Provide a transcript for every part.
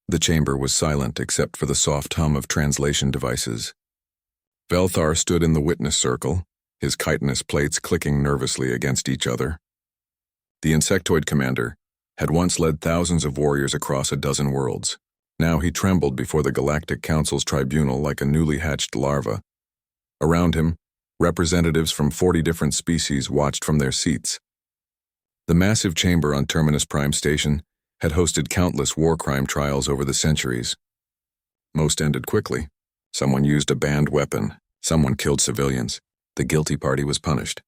The chamber was silent except for the soft hum of translation devices. Velthar stood in the witness circle, his chitinous plates clicking nervously against each other. The insectoid commander had once led thousands of warriors across a dozen worlds. Now he trembled before the Galactic Council's tribunal like a newly hatched larva. Around him, representatives from 40 different species watched from their seats. The massive chamber on Terminus Prime Station had hosted countless war crime trials over the centuries. Most ended quickly. Someone used a banned weapon. Someone killed civilians. The guilty party was punished.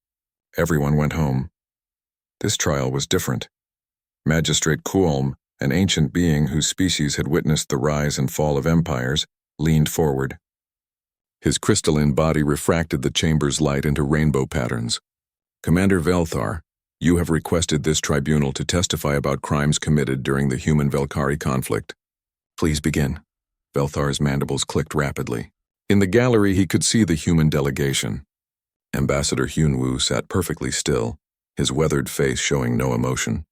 Everyone went home. This trial was different. Magistrate Kulm, an ancient being whose species had witnessed the rise and fall of empires, leaned forward. His crystalline body refracted the chamber's light into rainbow patterns. Commander Velthar, you have requested this tribunal to testify about crimes committed during the human-Velkari conflict. Please begin. Velthar's mandibles clicked rapidly. In the gallery he could see the human delegation. Ambassador Hyunwoo sat perfectly still, his weathered face showing no emotion.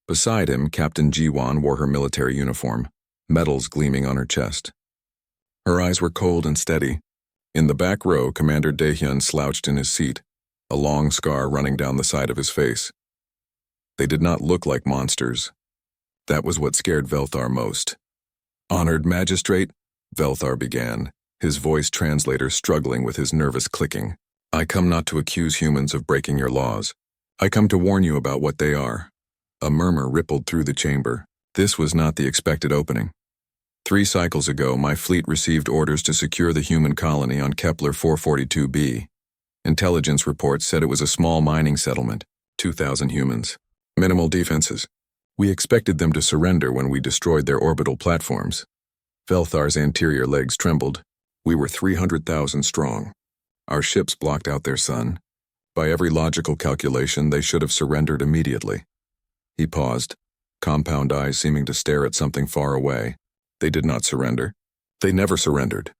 Beside him, Captain Jiwon wore her military uniform, medals gleaming on her chest. Her eyes were cold and steady. In the back row, Commander Daehyun slouched in his seat, a long scar running down the side of his face. They did not look like monsters. That was what scared Velthar most. Honored Magistrate, Velthar began, his voice translator struggling with his nervous clicking. I come not to accuse humans of breaking your laws. I come to warn you about what they are. A murmur rippled through the chamber. This was not the expected opening. 3 cycles ago, my fleet received orders to secure the human colony on Kepler 442b. Intelligence reports said it was a small mining settlement, 2,000 humans. Minimal defenses. We expected them to surrender when we destroyed their orbital platforms. Velthar's anterior legs trembled. We were 300,000 strong. Our ships blocked out their sun. By every logical calculation, they should have surrendered immediately. He paused, compound eyes seeming to stare at something far away. They did not surrender. They never surrendered.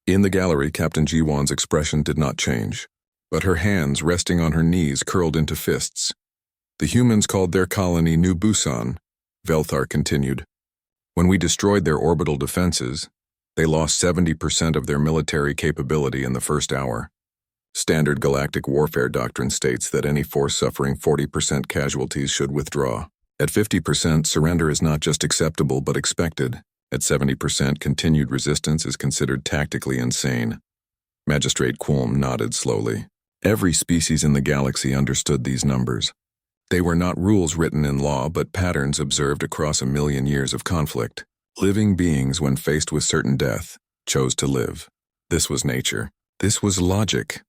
In the gallery, Captain Jiwon's expression did not change, but her hands resting on her knees curled into fists. The humans called their colony New Busan, Velthar continued. When we destroyed their orbital defenses, they lost 70% of their military capability in the first hour. Standard galactic warfare doctrine states that any force suffering 40% casualties should withdraw. At 50%, surrender is not just acceptable but expected. At 70%, continued resistance is considered tactically insane. Magistrate Kulm nodded slowly. Every species in the galaxy understood these numbers. They were not rules written in law but patterns observed across a million years of conflict. Living beings, when faced with certain death, chose to live. This was nature. This was logic.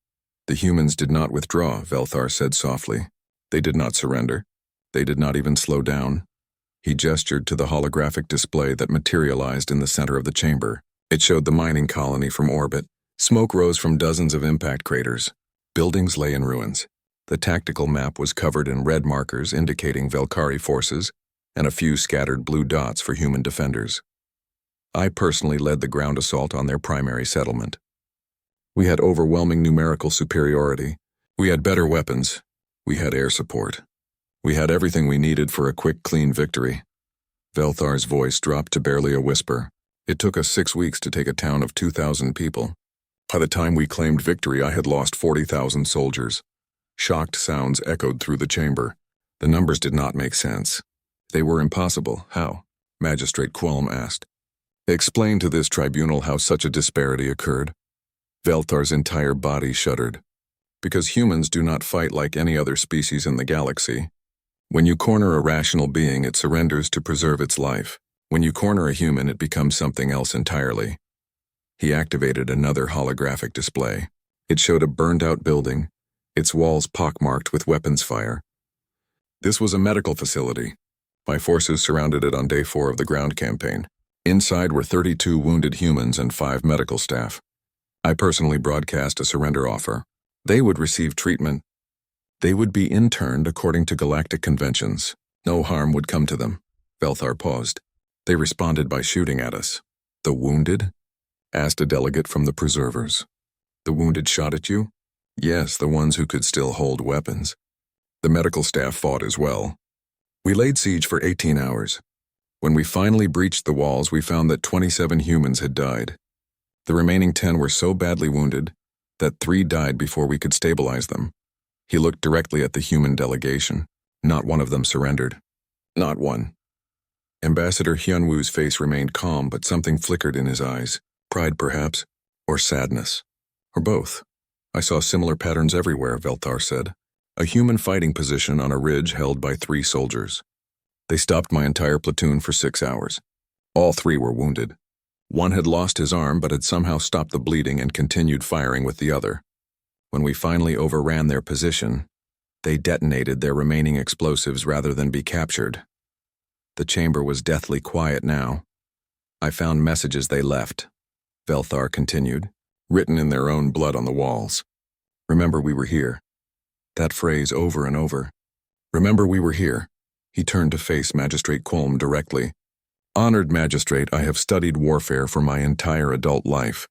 The humans did not withdraw, Velthar said softly. They did not surrender. They did not even slow down. He gestured to the holographic display that materialized in the center of the chamber. It showed the mining colony from orbit. Smoke rose from dozens of impact craters. Buildings lay in ruins. The tactical map was covered in red markers indicating Velkari forces and a few scattered blue dots for human defenders. I personally led the ground assault on their primary settlement. We had overwhelming numerical superiority. We had better weapons. We had air support. We had everything we needed for a quick, clean victory. Velthar's voice dropped to barely a whisper. It took us 6 weeks to take a town of 2,000 people. By the time we claimed victory, I had lost 40,000 soldiers. Shocked sounds echoed through the chamber. The numbers did not make sense. They were impossible. How? Magistrate Kulm asked. Explain to this tribunal how such a disparity occurred. Velthar's entire body shuddered. Because humans do not fight like any other species in the galaxy. When you corner a rational being, it surrenders to preserve its life. When you corner a human, it becomes something else entirely. He activated another holographic display. It showed a burned-out building, its walls pockmarked with weapons fire. This was a medical facility. My forces surrounded it on day 4 of the ground campaign. Inside were 32 wounded humans and 5 medical staff. I personally broadcast a surrender offer. They would receive treatment. They would be interned according to galactic conventions. No harm would come to them. Velthar paused. They responded by shooting at us. The wounded? Asked a delegate from the preservers. The wounded shot at you? Yes, the ones who could still hold weapons. The medical staff fought as well. We laid siege for 18 hours. When we finally breached the walls, we found that 27 humans had died. The remaining 10 were so badly wounded that 3 died before we could stabilize them. He looked directly at the human delegation. Not one of them surrendered. Not one. Ambassador Hyunwoo's face remained calm, but something flickered in his eyes. Pride, perhaps, or sadness, or both. I saw similar patterns everywhere, Velthar said. A human fighting position on a ridge held by 3 soldiers. They stopped my entire platoon for 6 hours. All 3 were wounded. One had lost his arm but had somehow stopped the bleeding and continued firing with the other. When we finally overran their position, they detonated their remaining explosives rather than be captured. The chamber was deathly quiet now. I found messages they left, Velthar continued, written in their own blood on the walls. Remember we were here. That phrase over and over. Remember we were here. He turned to face Magistrate Colm directly. Honored Magistrate, I have studied warfare for my entire adult life.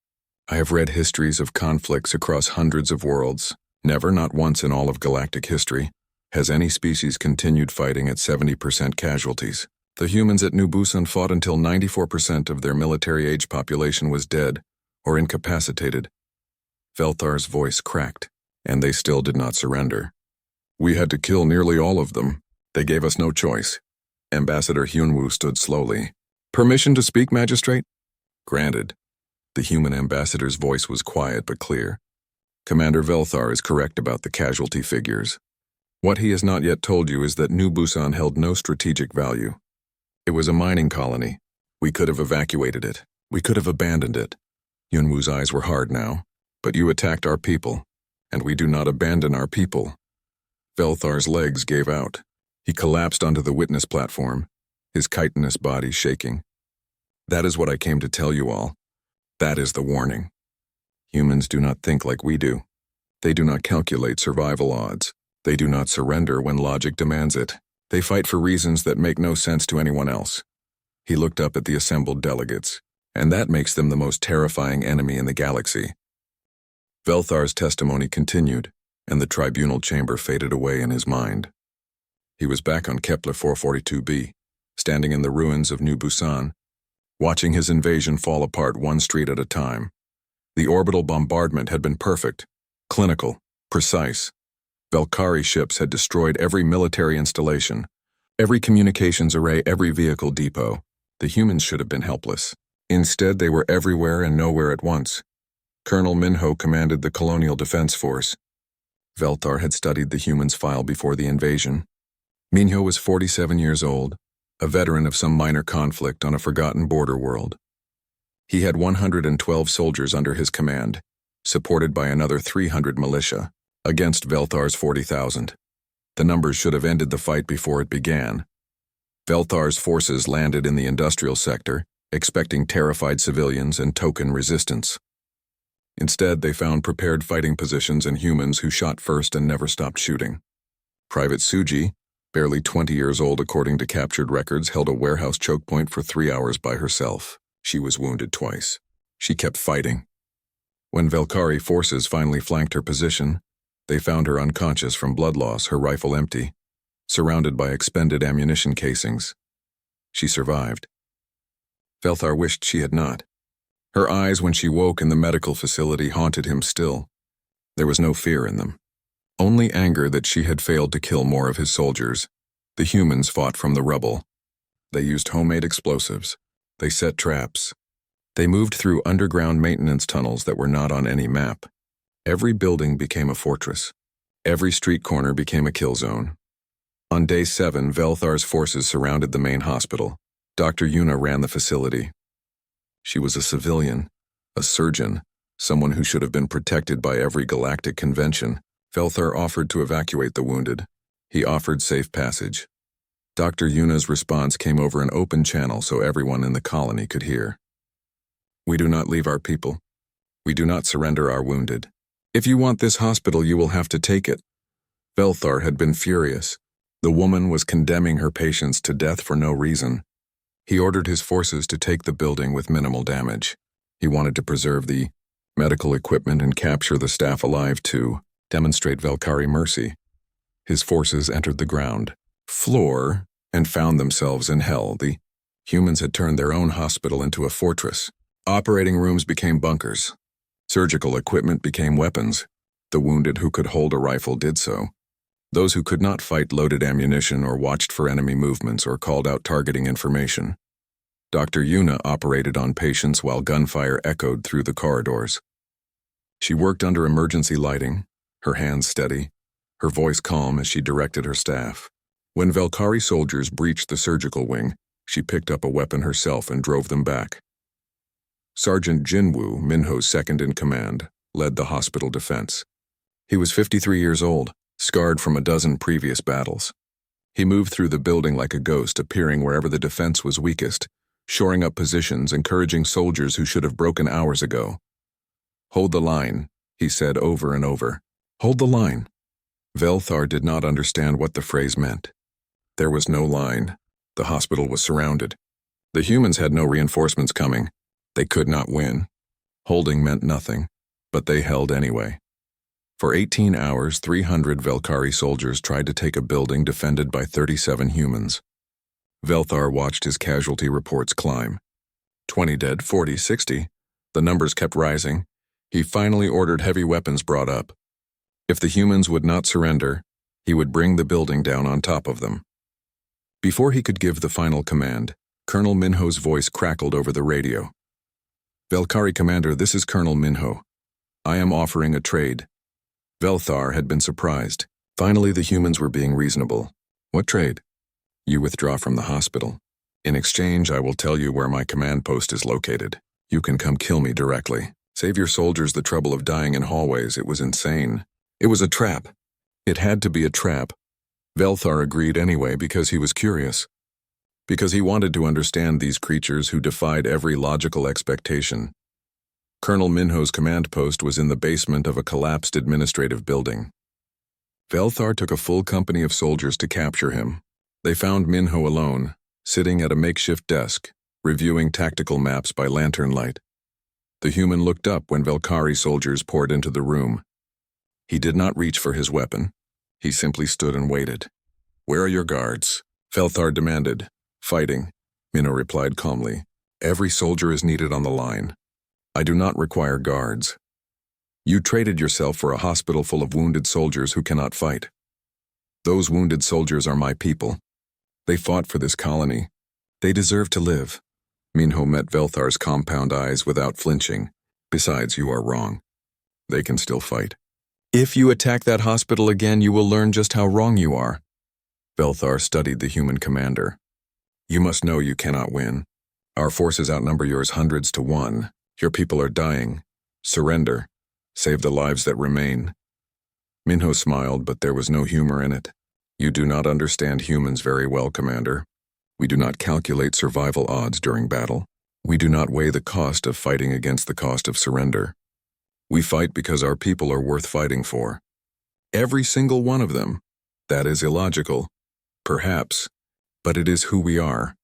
I have read histories of conflicts across hundreds of worlds. Never, not once in all of galactic history, has any species continued fighting at 70% casualties. The humans at New Busan fought until 94% of their military-age population was dead or incapacitated. Velthar's voice cracked, and they still did not surrender. We had to kill nearly all of them. They gave us no choice. Ambassador Hyunwoo stood slowly. Permission to speak, Magistrate? Granted. The human ambassador's voice was quiet but clear. Commander Velthar is correct about the casualty figures. What he has not yet told you is that New Busan held no strategic value. It was a mining colony. We could have evacuated it. We could have abandoned it. Hyunwoo's eyes were hard now. But you attacked our people, and we do not abandon our people. Velthar's legs gave out. He collapsed onto the witness platform, his chitinous body shaking. That is what I came to tell you all. That is the warning. Humans do not think like we do. They do not calculate survival odds. They do not surrender when logic demands it. They fight for reasons that make no sense to anyone else. He looked up at the assembled delegates, and that makes them the most terrifying enemy in the galaxy. Velthar's testimony continued, and the tribunal chamber faded away in his mind. He was back on Kepler 442b, standing in the ruins of New Busan, watching his invasion fall apart one street at a time. The orbital bombardment had been perfect, clinical, precise. Valkyrie ships had destroyed every military installation, every communications array, every vehicle depot. The humans should have been helpless. Instead, they were everywhere and nowhere at once. Colonel Minho commanded the Colonial Defense Force. Velthar had studied the humans' file before the invasion. Minho was 47 years old, a veteran of some minor conflict on a forgotten border world. He had 112 soldiers under his command, supported by another 300 militia, against Velthar's 40,000. The numbers should have ended the fight before it began. Velthar's forces landed in the industrial sector, expecting terrified civilians and token resistance. Instead, they found prepared fighting positions and humans who shot first and never stopped shooting. Private Suji, barely 20 years old according to captured records, held a warehouse choke point for 3 hours by herself. She was wounded twice. She kept fighting. When Valkyrie forces finally flanked her position, they found her unconscious from blood loss, her rifle empty, surrounded by expended ammunition casings. She survived. Velthar wished she had not. Her eyes when she woke in the medical facility haunted him still. There was no fear in them. Only anger that she had failed to kill more of his soldiers. The humans fought from the rubble. They used homemade explosives. They set traps. They moved through underground maintenance tunnels that were not on any map. Every building became a fortress. Every street corner became a kill zone. On day 7, Velthar's forces surrounded the main hospital. Dr. Yuna ran the facility. She was a civilian, a surgeon, someone who should have been protected by every galactic convention. Velthar offered to evacuate the wounded. He offered safe passage. Dr. Yuna's response came over an open channel so everyone in the colony could hear. We do not leave our people. We do not surrender our wounded. If you want this hospital, you will have to take it. Velthar had been furious. The woman was condemning her patients to death for no reason. He ordered his forces to take the building with minimal damage. He wanted to preserve the medical equipment and capture the staff alive to demonstrate Valkyrie mercy. His forces entered the ground floor and found themselves in hell. The Humans had turned their own hospital into a fortress. Operating rooms became bunkers. Surgical equipment became weapons. The wounded who could hold a rifle did so. Those who could not fight loaded ammunition or watched for enemy movements or called out targeting information. Dr. Yuna operated on patients while gunfire echoed through the corridors. She worked under emergency lighting, her hands steady, her voice calm as she directed her staff. When Velkari soldiers breached the surgical wing, she picked up a weapon herself and drove them back. Sergeant Jinwoo, Minho's second in command, led the hospital defense. He was 53 years old, scarred from a dozen previous battles. He moved through the building like a ghost, appearing wherever the defense was weakest, shoring up positions, encouraging soldiers who should have broken hours ago. "Hold the line," he said over and over. "Hold the line." Velthar did not understand what the phrase meant. There was no line. The hospital was surrounded. The humans had no reinforcements coming. They could not win. Holding meant nothing, but they held anyway. For 18 hours, 300 Velkari soldiers tried to take a building defended by 37 humans. Velthar watched his casualty reports climb. 20 dead, 40, 60. The numbers kept rising. He finally ordered heavy weapons brought up. If the humans would not surrender, he would bring the building down on top of them. Before he could give the final command, Colonel Minho's voice crackled over the radio. "Velkari Commander, this is Colonel Minho. I am offering a trade." Velthar had been surprised. Finally, the humans were being reasonable. "What trade?" "You withdraw from the hospital. In exchange, I will tell you where my command post is located. You can come kill me directly. Save your soldiers the trouble of dying in hallways. It was insane. It was a trap. It had to be a trap." Velthar agreed anyway because he was curious. Because he wanted to understand these creatures who defied every logical expectation. Colonel Minho's command post was in the basement of a collapsed administrative building. Velthar took a full company of soldiers to capture him. They found Minho alone, sitting at a makeshift desk, reviewing tactical maps by lantern light. The human looked up when Velkari soldiers poured into the room. He did not reach for his weapon. He simply stood and waited. "Where are your guards?" Velthar demanded. "Fighting," Minho replied calmly. "Every soldier is needed on the line. I do not require guards. You traded yourself for a hospital full of wounded soldiers who cannot fight. Those wounded soldiers are my people. They fought for this colony. They deserve to live." Minho met Velthar's compound eyes without flinching. "Besides, you are wrong. They can still fight. If you attack that hospital again, you will learn just how wrong you are." Velthar studied the human commander. "You must know you cannot win. Our forces outnumber yours hundreds to one. Your people are dying. Surrender. Save the lives that remain." Minho smiled, but there was no humor in it. "You do not understand humans very well, Commander. We do not calculate survival odds during battle. We do not weigh the cost of fighting against the cost of surrender. We fight because our people are worth fighting for. Every single one of them. That is illogical. Perhaps. But it is who we are."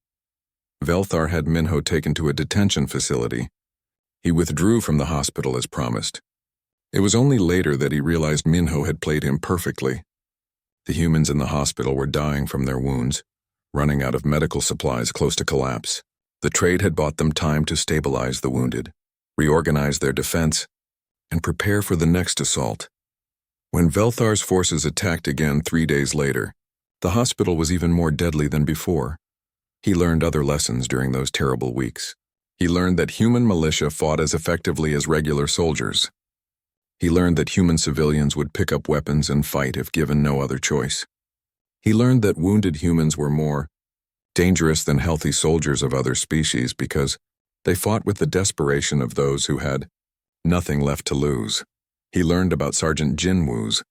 Velthar had Minho taken to a detention facility. He withdrew from the hospital as promised. It was only later that he realized Minho had played him perfectly. The humans in the hospital were dying from their wounds, running out of medical supplies close to collapse. The trade had bought them time to stabilize the wounded, reorganize their defense, and prepare for the next assault. When Velthar's forces attacked again 3 days later, the hospital was even more deadly than before. He learned other lessons during those terrible weeks. He learned that human militia fought as effectively as regular soldiers. He learned that human civilians would pick up weapons and fight if given no other choice. He learned that wounded humans were more dangerous than healthy soldiers of other species because they fought with the desperation of those who had nothing left to lose. He learned about Sergeant Jinwoo's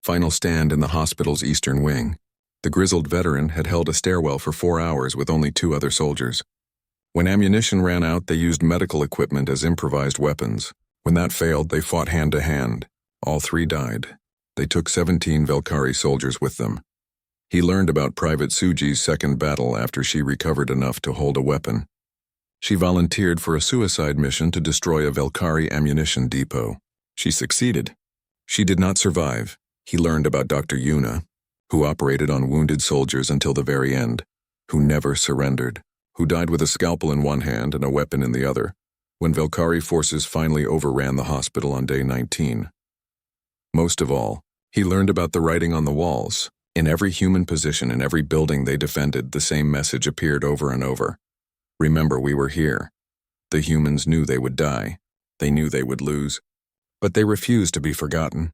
final stand in the hospital's eastern wing. The grizzled veteran had held a stairwell for 4 hours with only 2 other soldiers. When ammunition ran out, they used medical equipment as improvised weapons. When that failed, they fought hand to hand. All 3 died. They took 17 Velkari soldiers with them. He learned about Private Suji's second battle after she recovered enough to hold a weapon. She volunteered for a suicide mission to destroy a Velkari ammunition depot. She succeeded. She did not survive. He learned about Dr. Yuna, who operated on wounded soldiers until the very end, who never surrendered. who died with a scalpel in one hand and a weapon in the other, when Velkari forces finally overran the hospital on day 19. Most of all, he learned about the writing on the walls. In every human position in every building they defended, the same message appeared over and over. Remember, we were here. The humans knew they would die. They knew they would lose. But they refused to be forgotten.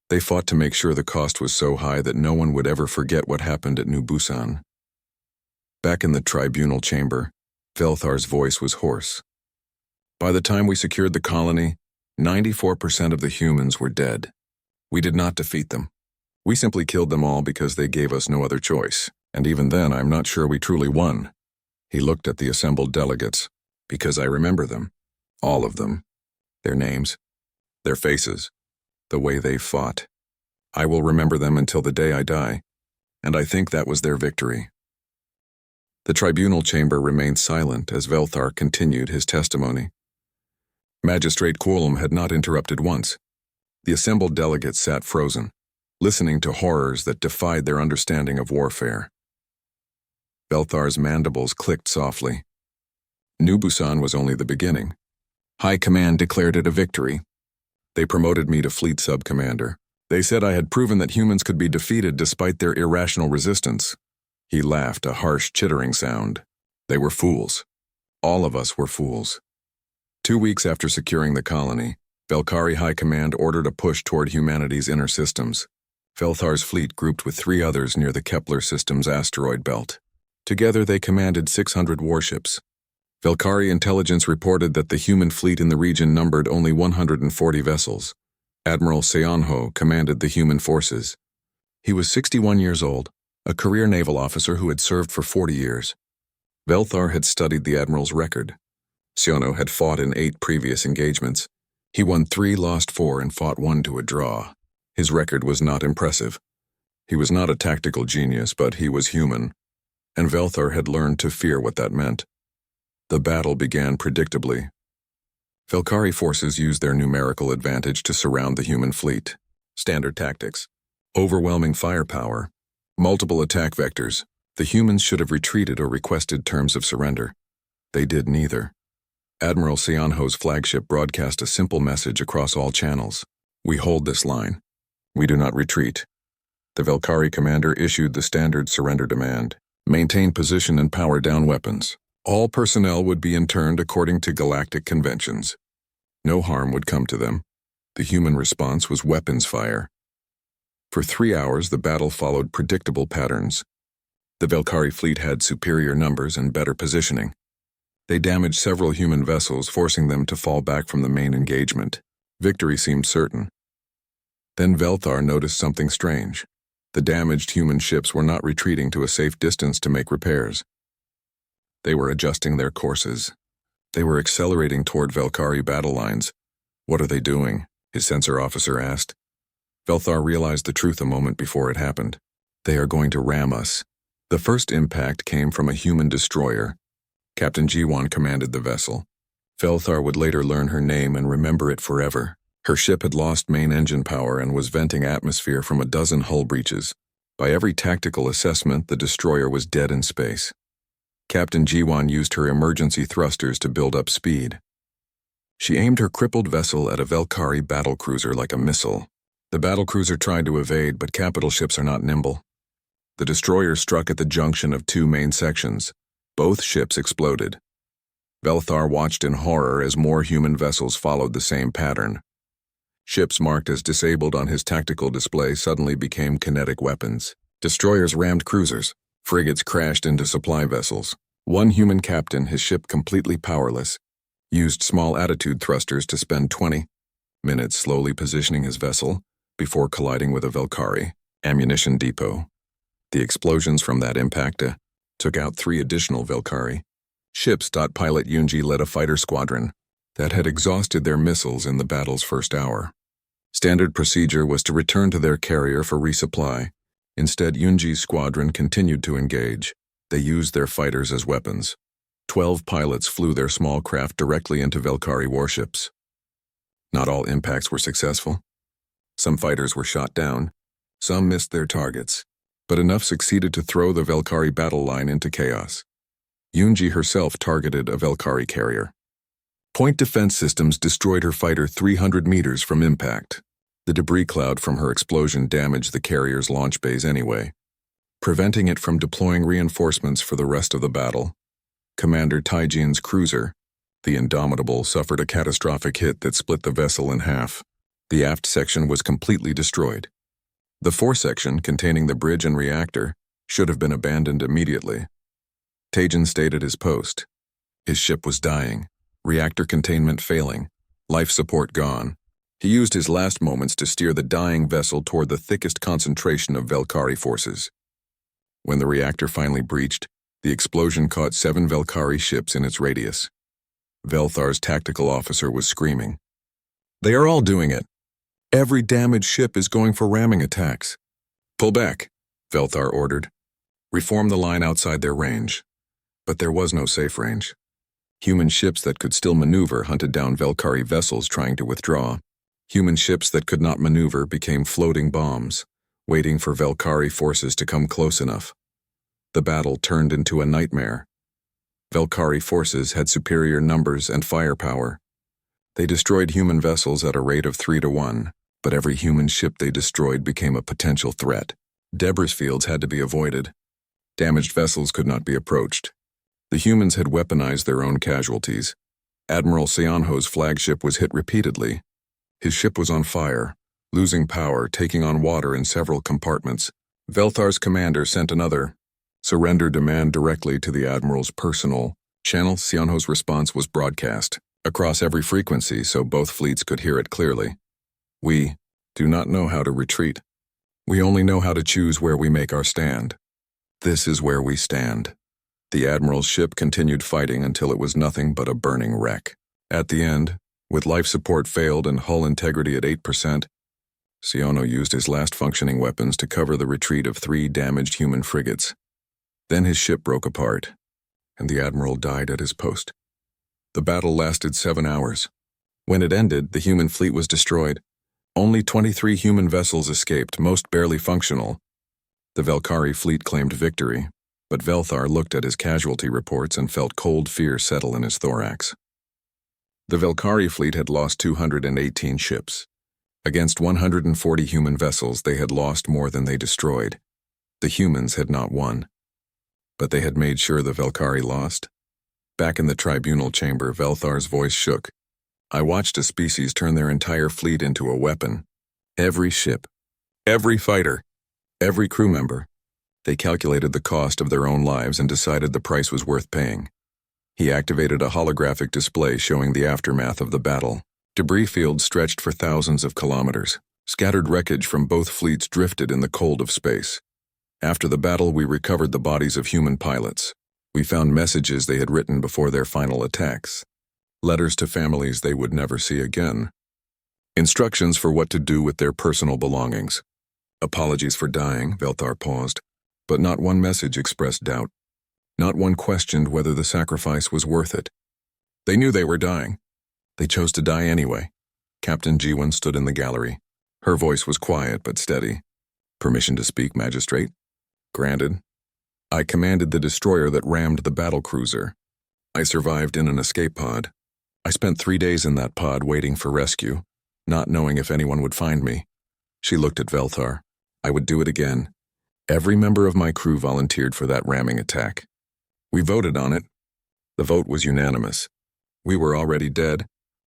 They fought to make sure the cost was so high that no one would ever forget what happened at New Busan. Back in the tribunal chamber, Velthar's voice was hoarse. By the time we secured the colony, 94% of the humans were dead. We did not defeat them. We simply killed them all because they gave us no other choice, and even then I'm not sure we truly won. He looked at the assembled delegates, because I remember them, all of them, their names, their faces, the way they fought. I will remember them until the day I die, and I think that was their victory. The tribunal chamber remained silent as Velthar continued his testimony. Magistrate Quollum had not interrupted once. The assembled delegates sat frozen, listening to horrors that defied their understanding of warfare. Velthar's mandibles clicked softly. New Busan was only the beginning. High Command declared it a victory. They promoted me to Fleet Sub-Commander. They said I had proven that humans could be defeated despite their irrational resistance. He laughed, a harsh, chittering sound. They were fools. All of us were fools. 2 weeks after securing the colony, Velkari High Command ordered a push toward humanity's inner systems. Velthar's fleet grouped with 3 others near the Kepler system's asteroid belt. Together they commanded 600 warships. Velkari intelligence reported that the human fleet in the region numbered only 140 vessels. Admiral Seonho commanded the human forces. He was 61 years old, a career naval officer who had served for 40 years. Velthar had studied the admiral's record. Seonho had fought in 8 previous engagements. He won 3, lost 4, and fought 1 to a draw. His record was not impressive. He was not a tactical genius, but he was human, and Velthar had learned to fear what that meant. The battle began predictably. Velkari forces used their numerical advantage to surround the human fleet. Standard tactics. Overwhelming firepower. Multiple attack vectors. The humans should have retreated or requested terms of surrender. They did neither. Admiral Seonho's flagship broadcast a simple message across all channels. We hold this line. We do not retreat. The Velkari commander issued the standard surrender demand. Maintain position and power down weapons. All personnel would be interned according to galactic conventions. No harm would come to them. The human response was weapons fire. For 3 hours, the battle followed predictable patterns. The Velkari fleet had superior numbers and better positioning. They damaged several human vessels, forcing them to fall back from the main engagement. Victory seemed certain. Then Velthar noticed something strange. The damaged human ships were not retreating to a safe distance to make repairs. They were adjusting their courses. They were accelerating toward Velkari battle lines. What are they doing? His sensor officer asked. Velthar realized the truth a moment before it happened. They are going to ram us. The first impact came from a human destroyer. Captain Jiwon commanded the vessel. Velthar would later learn her name and remember it forever. Her ship had lost main engine power and was venting atmosphere from a dozen hull breaches. By every tactical assessment, the destroyer was dead in space. Captain Jiwon used her emergency thrusters to build up speed. She aimed her crippled vessel at a Velkari battlecruiser like a missile. The battlecruiser tried to evade, but capital ships are not nimble. The destroyer struck at the junction of 2 main sections. Both ships exploded. Velthar watched in horror as more human vessels followed the same pattern. Ships marked as disabled on his tactical display suddenly became kinetic weapons. Destroyers rammed cruisers. Frigates crashed into supply vessels. One human captain, his ship completely powerless, used small attitude thrusters to spend 20 minutes slowly positioning his vessel before colliding with a Velkari ammunition depot. The explosions from that impact took out 3 additional Velkari ships. Pilot Yunji led a fighter squadron that had exhausted their missiles in the battle's first hour. Standard procedure was to return to their carrier for resupply. Instead, Yunji's squadron continued to engage. They used their fighters as weapons. 12 pilots flew their small craft directly into Velkari warships. Not all impacts were successful. Some fighters were shot down. Some missed their targets. But enough succeeded to throw the Velkari battle line into chaos. Yunji herself targeted a Velkari carrier. Point defense systems destroyed her fighter 300 meters from impact. The debris cloud from her explosion damaged the carrier's launch bays anyway, preventing it from deploying reinforcements for the rest of the battle. Commander Taijin's cruiser, the Indomitable, suffered a catastrophic hit that split the vessel in half. The aft section was completely destroyed. The foresection, containing the bridge and reactor, should have been abandoned immediately. Taijin stayed at his post. His ship was dying, reactor containment failing, life support gone. He used his last moments to steer the dying vessel toward the thickest concentration of Velkari forces. When the reactor finally breached, the explosion caught 7 Velkari ships in its radius. Velthar's tactical officer was screaming, "They are all doing it. Every damaged ship is going for ramming attacks." "Pull back," Velthar ordered. "Reform the line outside their range." But there was no safe range. Human ships that could still maneuver hunted down Velkari vessels trying to withdraw. Human ships that could not maneuver became floating bombs, waiting for Velkari forces to come close enough. The battle turned into a nightmare. Velkari forces had superior numbers and firepower. They destroyed human vessels at a rate of 3 to 1, but every human ship they destroyed became a potential threat. Debris fields had to be avoided. Damaged vessels could not be approached. The humans had weaponized their own casualties. Admiral Seonho's flagship was hit repeatedly. His ship was on fire, losing power, taking on water in several compartments. Velthar's commander sent another surrender demand directly to the Admiral's personal channel. Seonho's response was broadcast across every frequency so both fleets could hear it clearly. "We do not know how to retreat. We only know how to choose where we make our stand. This is where we stand." The Admiral's ship continued fighting until it was nothing but a burning wreck. At the end, with life support failed and hull integrity at 8%, Seonho used his last functioning weapons to cover the retreat of 3 damaged human frigates. Then his ship broke apart, and the Admiral died at his post. The battle lasted 7 hours. When it ended, the human fleet was destroyed. Only 23 human vessels escaped, most barely functional. The Velkari fleet claimed victory, but Velthar looked at his casualty reports and felt cold fear settle in his thorax. The Velkari fleet had lost 218 ships. Against 140 human vessels, they had lost more than they destroyed. The humans had not won. But they had made sure the Velkari lost. Back in the tribunal chamber, Velthar's voice shook. "I watched a species turn their entire fleet into a weapon. Every ship, every fighter, every crew member. They calculated the cost of their own lives and decided the price was worth paying." He activated a holographic display showing the aftermath of the battle. Debris fields stretched for thousands of kilometers. Scattered wreckage from both fleets drifted in the cold of space. After the battle, we recovered the bodies of human pilots. We found messages they had written before their final attacks. Letters to families they would never see again. Instructions for what to do with their personal belongings. Apologies for dying, Velthar paused, but not one message expressed doubt. Not one questioned whether the sacrifice was worth it. They knew they were dying. They chose to die anyway. Captain Jiwon stood in the gallery. Her voice was quiet but steady. "Permission to speak, Magistrate?" "Granted. I commanded the destroyer that rammed the battlecruiser. I survived in an escape pod. I spent 3 days in that pod waiting for rescue, not knowing if anyone would find me." She looked at Velthar. "I would do it again. Every member of my crew volunteered for that ramming attack. We voted on it. The vote was unanimous. We were already dead.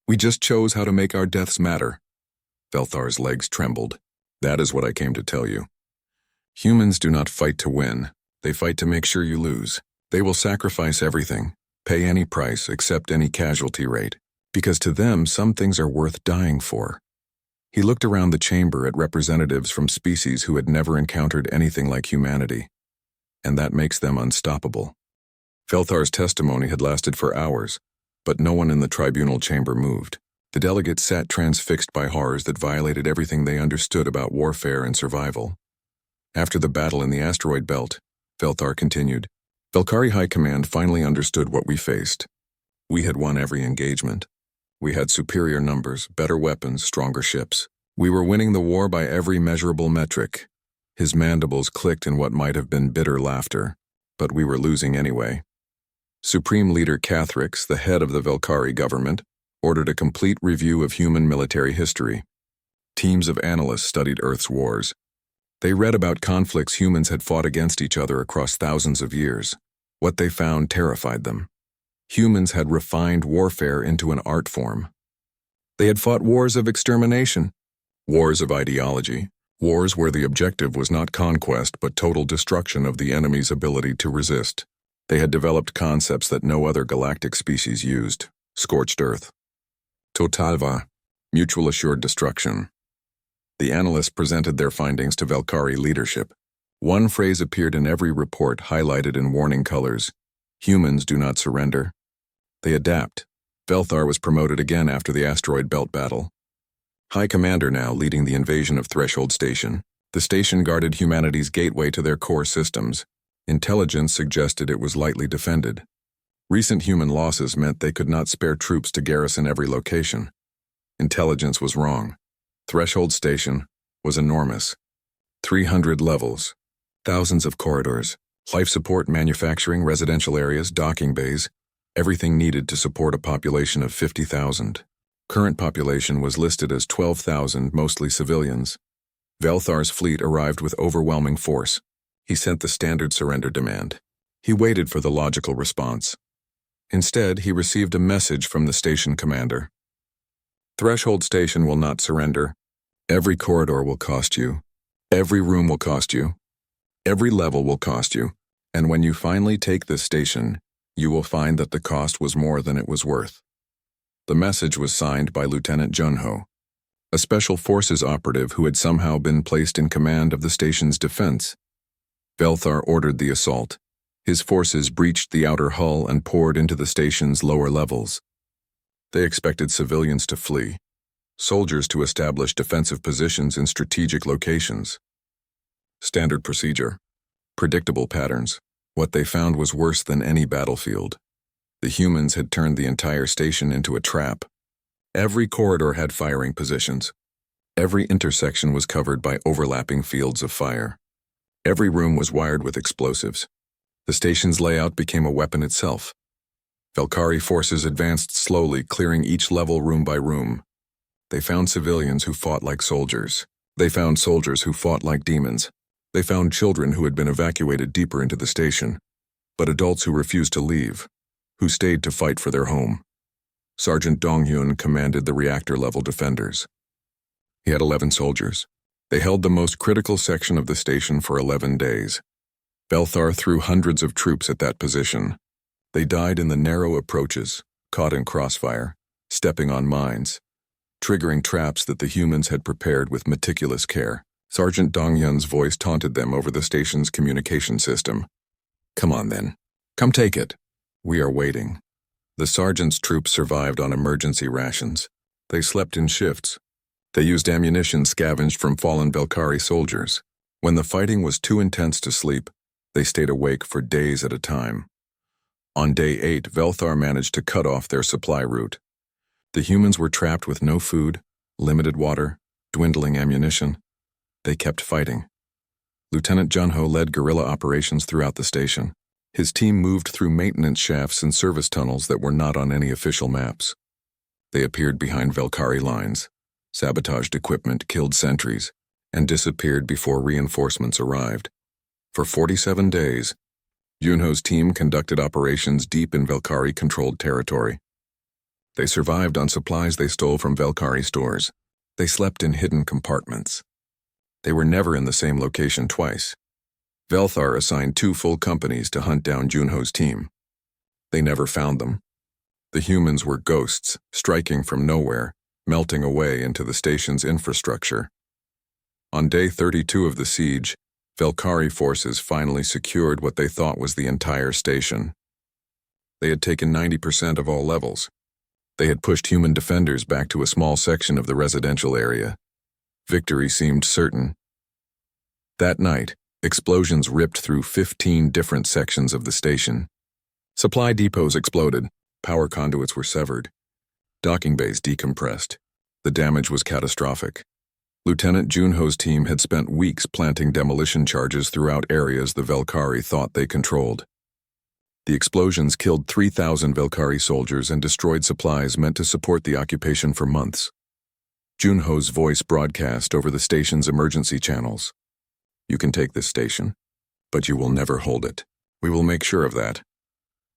We just chose how to make our deaths matter." Velthar's legs trembled. "That is what I came to tell you. Humans do not fight to win. They fight to make sure you lose. They will sacrifice everything, pay any price, accept any casualty rate, because to them some things are worth dying for." He looked around the chamber at representatives from species who had never encountered anything like humanity. And that makes them unstoppable. Velthar's testimony had lasted for hours, but no one in the tribunal chamber moved. The delegates sat transfixed by horrors that violated everything they understood about warfare and survival. After the battle in the asteroid belt, Velthar continued, "Velkari High Command finally understood what we faced. We had won every engagement. We had superior numbers, better weapons, stronger ships. We were winning the war by every measurable metric." His mandibles clicked in what might have been bitter laughter, but we were losing anyway. Supreme Leader Cathrix, the head of the Velkari government, ordered a complete review of human military history. Teams of analysts studied Earth's wars. They read about conflicts humans had fought against each other across thousands of years. What they found terrified them. Humans had refined warfare into an art form. They had fought wars of extermination, wars of ideology, wars where the objective was not conquest but total destruction of the enemy's ability to resist. They had developed concepts that no other galactic species used: scorched earth, totalva, mutual assured destruction. The analysts presented their findings to Velkari leadership. One phrase appeared in every report, highlighted in warning colors: humans do not surrender. They adapt. Velthar was promoted again after the asteroid belt battle. High Commander now leading the invasion of Threshold Station. The station guarded humanity's gateway to their core systems. Intelligence suggested it was lightly defended. Recent human losses meant they could not spare troops to garrison every location. Intelligence was wrong. Threshold Station was enormous. 300 levels, thousands of corridors, life support, manufacturing, residential areas, docking bays, everything needed to support a population of 50,000. Current population was listed as 12,000, mostly civilians. Velthar's fleet arrived with overwhelming force. He sent the standard surrender demand. He waited for the logical response. Instead, he received a message from the station commander. Threshold Station will not surrender. Every corridor will cost you. Every room will cost you. Every level will cost you. And when you finally take this station, you will find that the cost was more than it was worth. The message was signed by Lieutenant Junho, a special forces operative who had somehow been placed in command of the station's defense. Velthar ordered the assault. His forces breached the outer hull and poured into the station's lower levels. They expected civilians to flee, soldiers to establish defensive positions in strategic locations. Standard procedure. Predictable patterns. What they found was worse than any battlefield. The humans had turned the entire station into a trap. Every corridor had firing positions. Every intersection was covered by overlapping fields of fire. Every room was wired with explosives. The station's layout became a weapon itself. Velkari forces advanced slowly, clearing each level room by room. They found civilians who fought like soldiers. They found soldiers who fought like demons. They found children who had been evacuated deeper into the station, but adults who refused to leave, who stayed to fight for their home. Sergeant Donghyun commanded the reactor-level defenders. He had 11 soldiers. They held the most critical section of the station for 11 days. Velthar threw hundreds of troops at that position. They died in the narrow approaches, caught in crossfire, stepping on mines, triggering traps that the humans had prepared with meticulous care. Sergeant Dongyun's voice taunted them over the station's communication system. "Come on then. Come take it. We are waiting." The sergeant's troops survived on emergency rations. They slept in shifts. They used ammunition scavenged from fallen Velkari soldiers. When the fighting was too intense to sleep, they stayed awake for days at a time. On day 8, Velthar managed to cut off their supply route. The humans were trapped with no food, limited water, dwindling ammunition. They kept fighting. Lieutenant Junho led guerrilla operations throughout the station. His team moved through maintenance shafts and service tunnels that were not on any official maps. They appeared behind Velkari lines, sabotaged equipment, killed sentries, and disappeared before reinforcements arrived. For 47 days, Junho's team conducted operations deep in Velkari-controlled territory. They survived on supplies they stole from Velkari stores. They slept in hidden compartments. They were never in the same location twice. Velthar assigned 2 full companies to hunt down Junho's team. They never found them. The humans were ghosts, striking from nowhere, melting away into the station's infrastructure. On day 32 of the siege, Velkari forces finally secured what they thought was the entire station. They had taken 90% of all levels. They had pushed human defenders back to a small section of the residential area. Victory seemed certain. That night, explosions ripped through 15 different sections of the station. Supply depots exploded, power conduits were severed, docking bays decompressed. The damage was catastrophic. Lieutenant Junho's team had spent weeks planting demolition charges throughout areas the Velkari thought they controlled. The explosions killed 3,000 Velkari soldiers and destroyed supplies meant to support the occupation for months. Junho's voice broadcast over the station's emergency channels. You can take this station, but you will never hold it. We will make sure of that.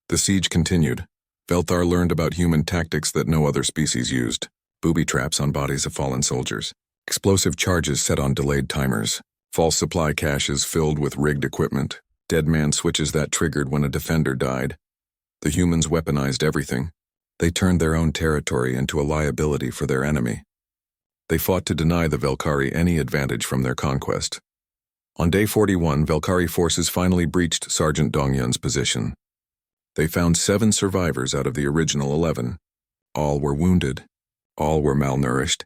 The siege continued. Velthar learned about human tactics that no other species used. Booby traps on bodies of fallen soldiers. Explosive charges set on delayed timers. False supply caches filled with rigged equipment. Dead man switches that triggered when a defender died. The humans weaponized everything. They turned their own territory into a liability for their enemy. They fought to deny the Velkari any advantage from their conquest. On day 41, Velkari forces finally breached Sergeant Dongyun's position. They found 7 survivors out of the original 11. All were wounded. All were malnourished.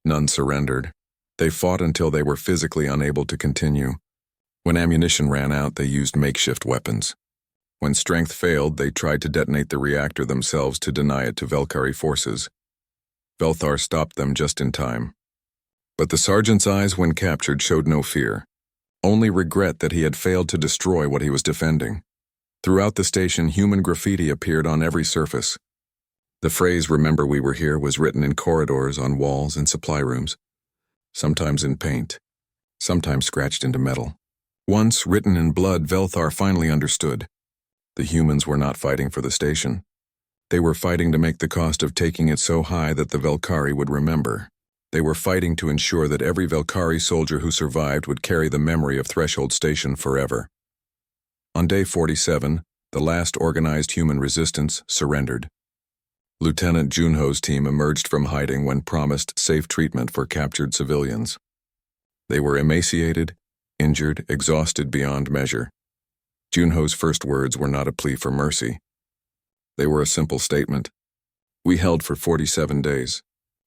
None surrendered. They fought until they were physically unable to continue. When ammunition ran out, they used makeshift weapons. When strength failed, they tried to detonate the reactor themselves to deny it to Velkari forces. Velthar stopped them just in time. But the sergeant's eyes when captured showed no fear, only regret that he had failed to destroy what he was defending. Throughout the station, human graffiti appeared on every surface. The phrase, "Remember we were here," was written in corridors, on walls, and supply rooms. Sometimes in paint, sometimes scratched into metal. Once written in blood, Velthar finally understood. The humans were not fighting for the station. They were fighting to make the cost of taking it so high that the Velkari would remember. They were fighting to ensure that every Velkari soldier who survived would carry the memory of Threshold Station forever. On day 47, the last organized human resistance surrendered. Lieutenant Junho's team emerged from hiding when promised safe treatment for captured civilians. They were emaciated, injured, exhausted beyond measure. Junho's first words were not a plea for mercy. They were a simple statement. We held for 47 days.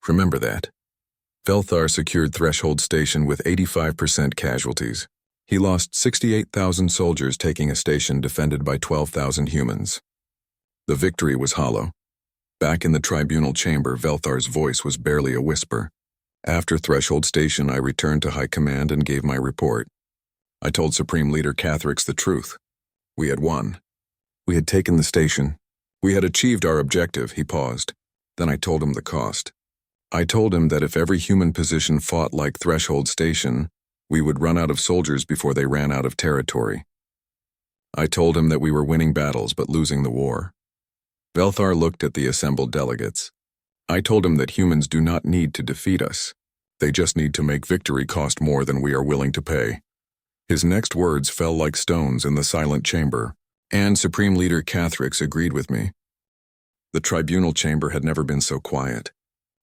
Remember that. Velthar secured Threshold Station with 85% casualties. He lost 68,000 soldiers taking a station defended by 12,000 humans. The victory was hollow. Back in the tribunal chamber, Velthar's voice was barely a whisper. After Threshold Station, I returned to High Command and gave my report. I told Supreme Leader Cathrix the truth. We had won. We had taken the station. We had achieved our objective. He paused. Then I told him the cost. I told him that if every human position fought like Threshold Station, we would run out of soldiers before they ran out of territory. I told him that we were winning battles but losing the war. Velthar looked at the assembled delegates. I told him that humans do not need to defeat us. They just need to make victory cost more than we are willing to pay. His next words fell like stones in the silent chamber, and Supreme Leader Cathrix agreed with me. The tribunal chamber had never been so quiet.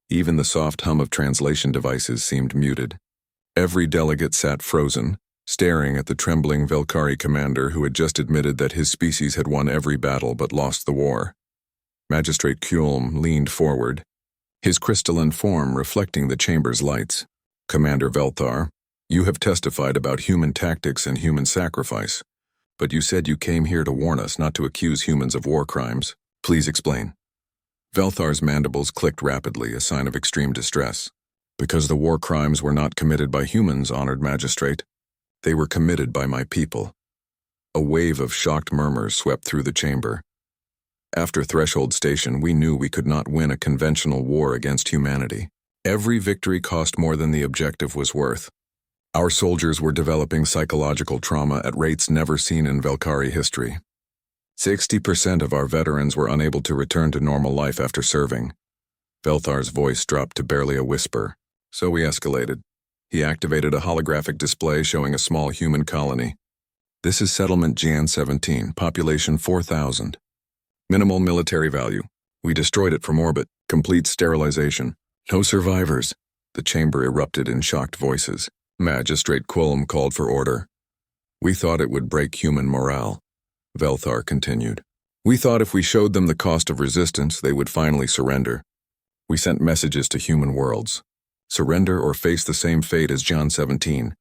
Even the soft hum of translation devices seemed muted. Every delegate sat frozen, staring at the trembling Velkari commander who had just admitted that his species had won every battle but lost the war. Magistrate Kulm leaned forward, his crystalline form reflecting the chamber's lights. Commander Velthar, you have testified about human tactics and human sacrifice, but you said you came here to warn us not to accuse humans of war crimes. Please explain. Velthar's mandibles clicked rapidly, a sign of extreme distress. Because the war crimes were not committed by humans, honored magistrate. They were committed by my people. A wave of shocked murmurs swept through the chamber. After Threshold Station, we knew we could not win a conventional war against humanity. Every victory cost more than the objective was worth. Our soldiers were developing psychological trauma at rates never seen in Velkari history. 60% of our veterans were unable to return to normal life after serving. Velthar's voice dropped to barely a whisper. So we escalated. He activated a holographic display showing a small human colony. This is settlement Jan 17, population 4,000. Minimal military value. We destroyed it from orbit. Complete sterilization. No survivors. The chamber erupted in shocked voices. Magistrate Quilm called for order. We thought it would break human morale. Velthar continued. We thought if we showed them the cost of resistance, they would finally surrender. We sent messages to human worlds. Surrender or face the same fate as John 17.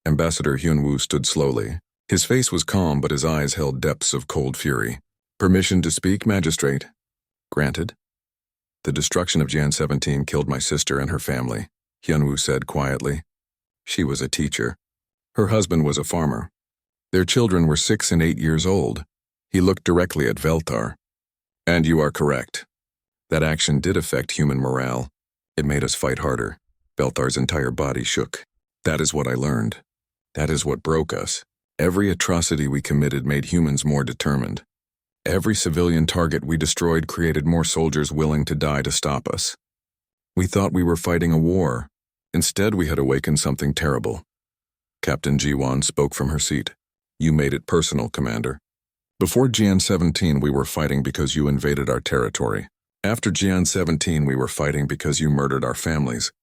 Ambassador Hyunwoo stood slowly. His face was calm, but his eyes held depths of cold fury. Permission to speak, magistrate? Granted. The destruction of Jan 17 killed my sister and her family, Hyunwoo said quietly. She was a teacher. Her husband was a farmer. Their children were 6 and 8 years old. He looked directly at Velthar. And you are correct. That action did affect human morale. It made us fight harder. Velthar's entire body shook. That is what I learned. That is what broke us. Every atrocity we committed made humans more determined. Every civilian target we destroyed created more soldiers willing to die to stop us. We thought we were fighting a war. Instead, we had awakened something terrible. Captain Jiwan spoke from her seat. You made it personal, Commander. Before Jian 17, we were fighting because you invaded our territory. After Jian 17, we were fighting because you murdered our families.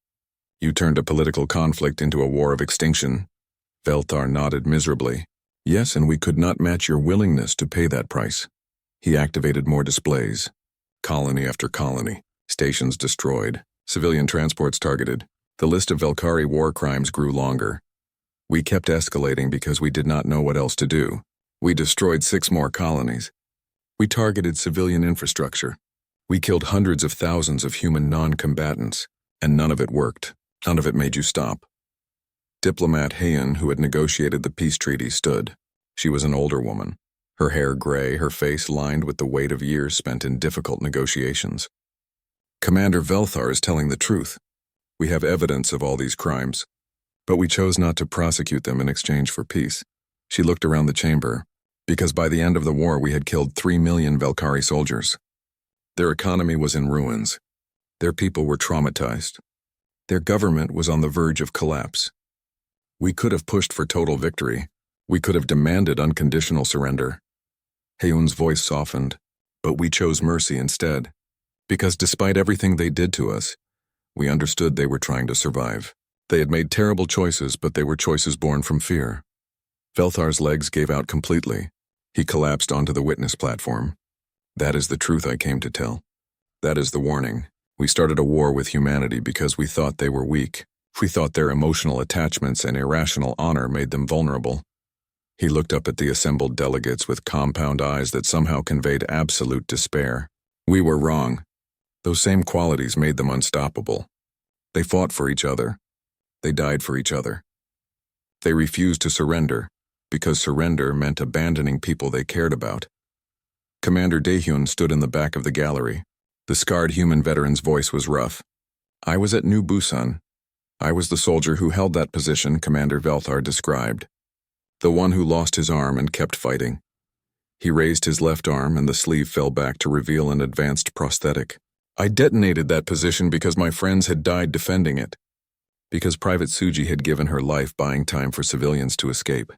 You turned a political conflict into a war of extinction. Velthar nodded miserably. Yes, and we could not match your willingness to pay that price. He activated more displays. Colony after colony. Stations destroyed. Civilian transports targeted. The list of Velkhari war crimes grew longer. We kept escalating because we did not know what else to do. We destroyed 6 more colonies. We targeted civilian infrastructure. We killed hundreds of thousands of human non-combatants, and none of it worked. None of it made you stop. Diplomat Heian, who had negotiated the peace treaty, stood. She was an older woman. Her hair gray, her face lined with the weight of years spent in difficult negotiations. Commander Velthar is telling the truth. We have evidence of all these crimes, but we chose not to prosecute them in exchange for peace. She looked around the chamber, because by the end of the war we had killed 3 million Velkhari soldiers. Their economy was in ruins. Their people were traumatized. Their government was on the verge of collapse. We could have pushed for total victory. We could have demanded unconditional surrender. Heun's voice softened, but we chose mercy instead, because despite everything they did to us, we understood they were trying to survive. They had made terrible choices, but they were choices born from fear. Velthar's legs gave out completely. He collapsed onto the witness platform. That is the truth I came to tell. That is the warning. We started a war with humanity because we thought they were weak. We thought their emotional attachments and irrational honor made them vulnerable. He looked up at the assembled delegates with compound eyes that somehow conveyed absolute despair. We were wrong. Those same qualities made them unstoppable. They fought for each other. They died for each other. They refused to surrender, because surrender meant abandoning people they cared about. Commander Daehyun stood in the back of the gallery. The scarred human veteran's voice was rough. I was at New Busan. I was the soldier who held that position Commander Velthar described. The one who lost his arm and kept fighting. He raised his left arm and the sleeve fell back to reveal an advanced prosthetic. I detonated that position because my friends had died defending it. Because Private Suji had given her life buying time for civilians to escape.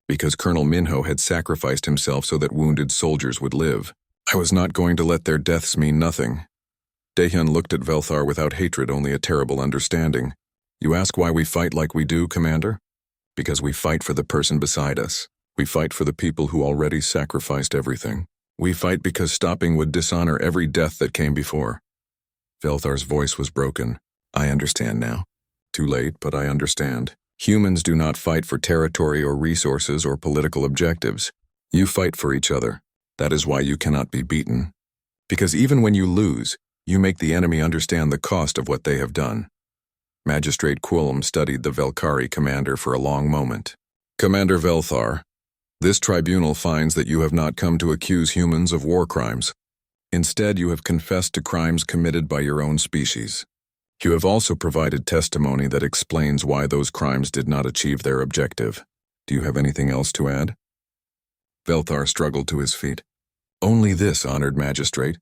Because Colonel Minho had sacrificed himself so that wounded soldiers would live. I was not going to let their deaths mean nothing. Daehyun looked at Velthar without hatred, only a terrible understanding. You ask why we fight like we do, Commander? Because we fight for the person beside us. We fight for the people who already sacrificed everything. We fight because stopping would dishonor every death that came before. Velthar's voice was broken. I understand now. Too late, but I understand. Humans do not fight for territory or resources or political objectives. You fight for each other. That is why you cannot be beaten. Because even when you lose, you make the enemy understand the cost of what they have done. Magistrate Quillam studied the Velkhari commander for a long moment. Commander Velthar, this tribunal finds that you have not come to accuse humans of war crimes. Instead, you have confessed to crimes committed by your own species. You have also provided testimony that explains why those crimes did not achieve their objective. Do you have anything else to add? Velthar struggled to his feet. Only this, honored magistrate.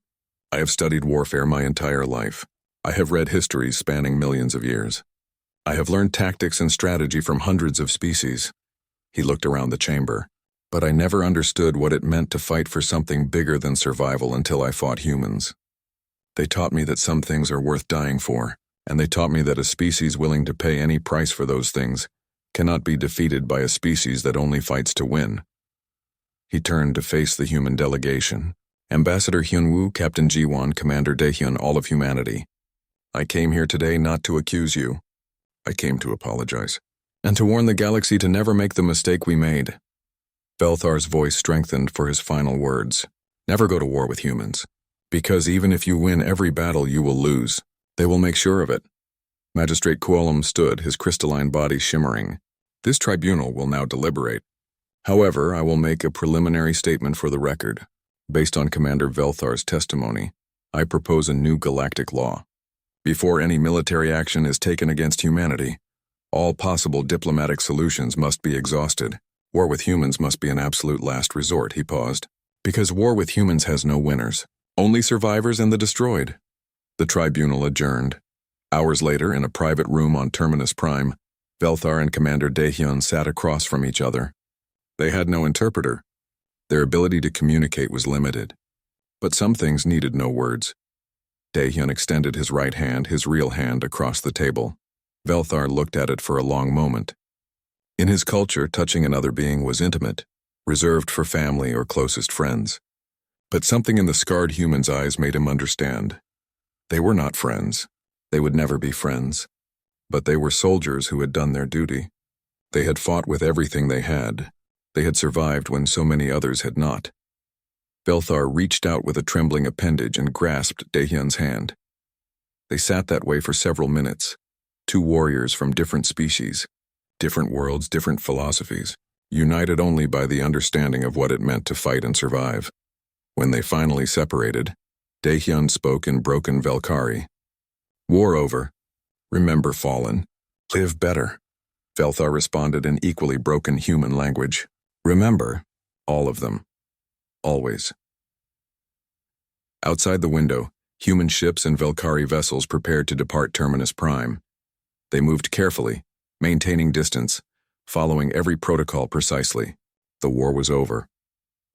I have studied warfare my entire life. I have read histories spanning millions of years. I have learned tactics and strategy from hundreds of species. He looked around the chamber. But I never understood what it meant to fight for something bigger than survival until I fought humans. They taught me that some things are worth dying for. And they taught me that a species willing to pay any price for those things cannot be defeated by a species that only fights to win. He turned to face the human delegation. Ambassador Hyunwoo, Captain Jiwon, Commander Daehyun, all of humanity. I came here today not to accuse you. I came to apologize. And to warn the galaxy to never make the mistake we made. Velthar's voice strengthened for his final words. Never go to war with humans. Because even if you win every battle, you will lose. They will make sure of it. Magistrate Quillam stood, his crystalline body shimmering. This tribunal will now deliberate. However, I will make a preliminary statement for the record. Based on Commander Velthar's testimony, I propose a new galactic law. Before any military action is taken against humanity, all possible diplomatic solutions must be exhausted. War with humans must be an absolute last resort, he paused. Because war with humans has no winners, only survivors and the destroyed. The tribunal adjourned. Hours later, in a private room on Terminus Prime, Velthar and Commander Daehyun sat across from each other. They had no interpreter. Their ability to communicate was limited. But some things needed no words. Daehyun extended his right hand, his real hand, across the table. Velthar looked at it for a long moment. In his culture, touching another being was intimate, reserved for family or closest friends. But something in the scarred human's eyes made him understand. They were not friends. They would never be friends. But they were soldiers who had done their duty. They had fought with everything they had. They had survived when so many others had not. Velthar reached out with a trembling appendage and grasped Daehyun's hand. They sat that way for several minutes, two warriors from different species, different worlds, different philosophies, united only by the understanding of what it meant to fight and survive. When they finally separated, Daehyun spoke in broken Velkari. War over. Remember fallen. Live better. Velthar responded in equally broken human language. Remember, all of them. Always. Outside the window, human ships and Velkari vessels prepared to depart Terminus Prime. They moved carefully, maintaining distance, following every protocol precisely. The war was over.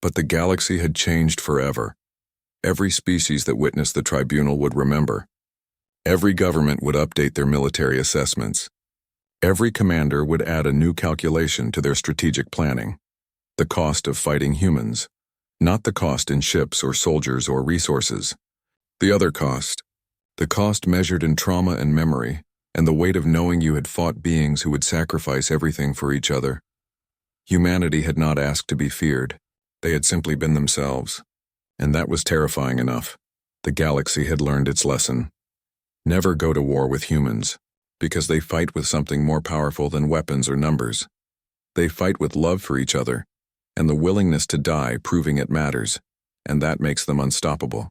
But the galaxy had changed forever. Every species that witnessed the tribunal would remember. Every government would update their military assessments. Every commander would add a new calculation to their strategic planning. The cost of fighting humans. Not the cost in ships or soldiers or resources. The other cost. The cost measured in trauma and memory, and the weight of knowing you had fought beings who would sacrifice everything for each other. Humanity had not asked to be feared. They had simply been themselves. And that was terrifying enough. The galaxy had learned its lesson. Never go to war with humans, because they fight with something more powerful than weapons or numbers. They fight with love for each other, and the willingness to die proving it matters, and that makes them unstoppable.